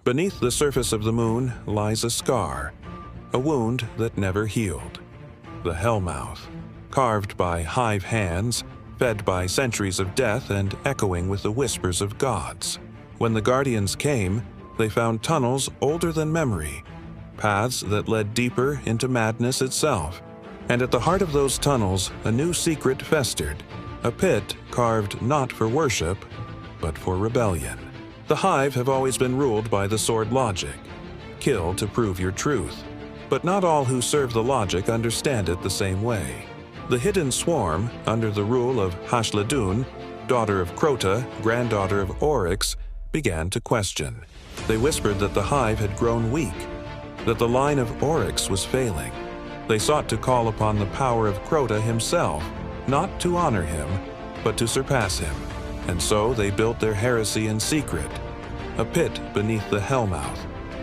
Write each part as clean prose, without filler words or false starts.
Beneath the surface of the moon lies a scar, a wound that never healed. The Hellmouth, carved by hive hands, fed by centuries of death and echoing with the whispers of gods. When the Guardians came, they found tunnels older than memory, paths that led deeper into madness itself. And at the heart of those tunnels, a new secret festered, a pit carved not for worship, but for rebellion. The Hive have always been ruled by the sword logic. Kill to prove your truth. But not all who serve the logic understand it the same way. The hidden swarm, under the rule of Hashladun, daughter of Crota, granddaughter of Oryx, began to question. They whispered that the Hive had grown weak, that the line of Oryx was failing. They sought to call upon the power of Crota himself, not to honor him, but to surpass him. And so they built their heresy in secret, a pit beneath the Hellmouth,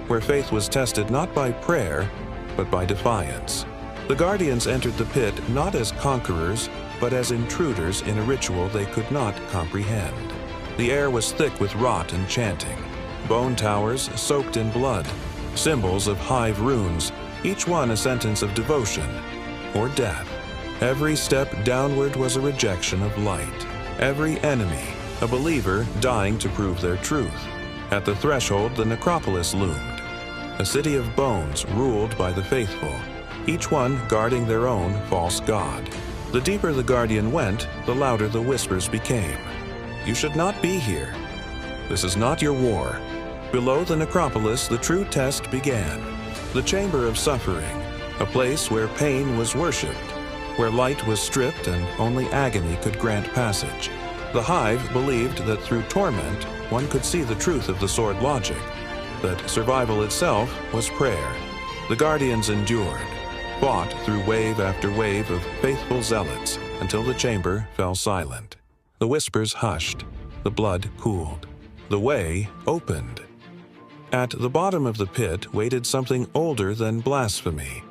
where faith was tested not by prayer, but by defiance. The Guardians entered the pit not as conquerors, but as intruders in a ritual they could not comprehend. The air was thick with rot and chanting, bone towers soaked in blood, symbols of hive runes, each one a sentence of devotion or death. Every step downward was a rejection of light. Every enemy, a believer dying to prove their truth. At the threshold, the necropolis loomed, a city of bones ruled by the faithful, each one guarding their own false god. The deeper the Guardian went, the louder the whispers became. You should not be here. This is not your war. Below the necropolis, the true test began. The chamber of suffering, a place where pain was worshipped, where light was stripped and only agony could grant passage. The Hive believed that through torment, one could see the truth of the sword logic, that survival itself was prayer. The Guardians endured, fought through wave after wave of faithful zealots until the chamber fell silent. The whispers hushed, the blood cooled, the way opened. At the bottom of the pit waited something older than blasphemy,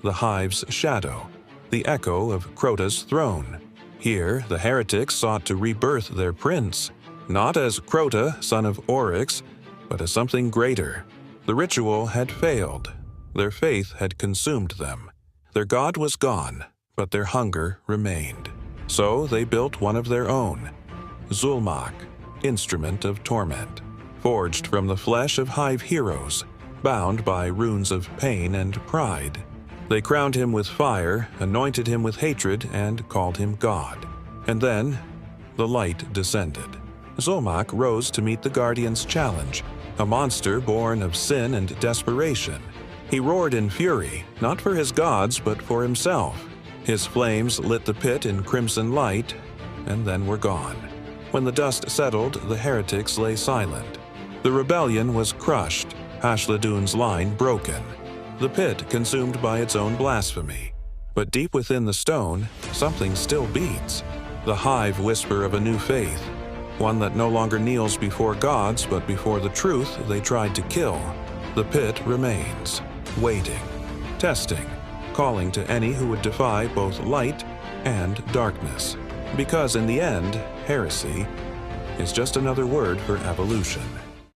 the Hive's shadow, the echo of Crota's throne. Here, the heretics sought to rebirth their prince, not as Crota, son of Oryx, but as something greater. The ritual had failed. Their faith had consumed them. Their god was gone, but their hunger remained. So they built one of their own, Zulmak, instrument of torment, forged from the flesh of hive heroes, bound by runes of pain and pride. They crowned him with fire, anointed him with hatred, and called him God. And then, the light descended. Zulmak rose to meet the Guardian's challenge, a monster born of sin and desperation. He roared in fury, not for his gods, but for himself. His flames lit the pit in crimson light, and then were gone. When the dust settled, the heretics lay silent. The rebellion was crushed, Hashladun's line broken. The pit consumed by its own blasphemy. But deep within the stone, something still beats. The Hive whisper of a new faith, one that no longer kneels before gods but before the truth they tried to kill. The pit remains, waiting, testing, calling to any who would defy both light and darkness. Because in the end, heresy is just another word for evolution.